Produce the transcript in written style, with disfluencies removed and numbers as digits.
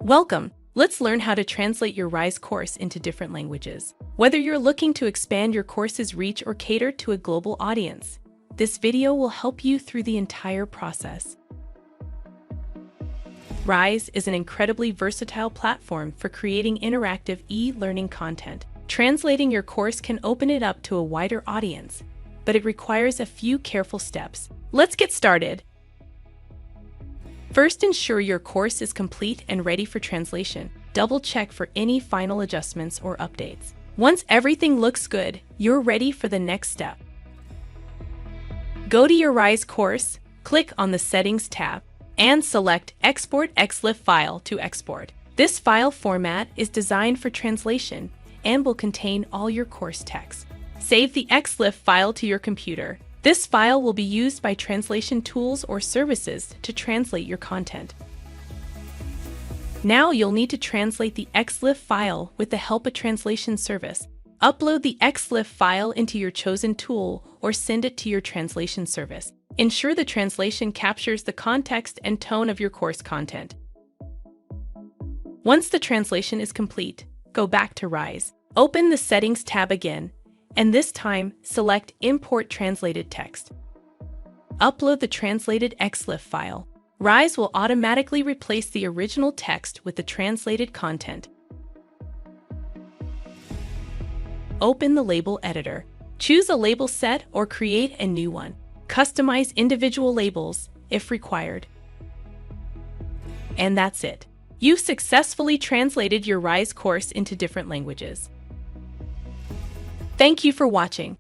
Welcome! Let's learn how to translate your RISE course into different languages. Whether you're looking to expand your course's reach or cater to a global audience, this video will help you through the entire process. RISE is an incredibly versatile platform for creating interactive e-learning content. Translating your course can open it up to a wider audience, but it requires a few careful steps. Let's get started. First, ensure your course is complete and ready for translation. Double-check for any final adjustments or updates. Once everything looks good, you're ready for the next step. Go to your RISE course, click on the Settings tab, and select Export XLIFF file to export. This file format is designed for translation and will contain all your course text. Save the XLIFF file to your computer. This file will be used by translation tools or services to translate your content. Now you'll need to translate the XLIFF file with the help of translation service. Upload the XLIFF file into your chosen tool or send it to your translation service. Ensure the translation captures the context and tone of your course content. Once the translation is complete, go back to RISE. Open the Settings tab again, and this time select Import Translated Text. Upload the translated XLIFF file. RISE will automatically replace the original text with the translated content. Open the label editor. Choose a label set or create a new one. Customize individual labels if required. And that's it. You've successfully translated your RISE course into different languages. Thank you for watching.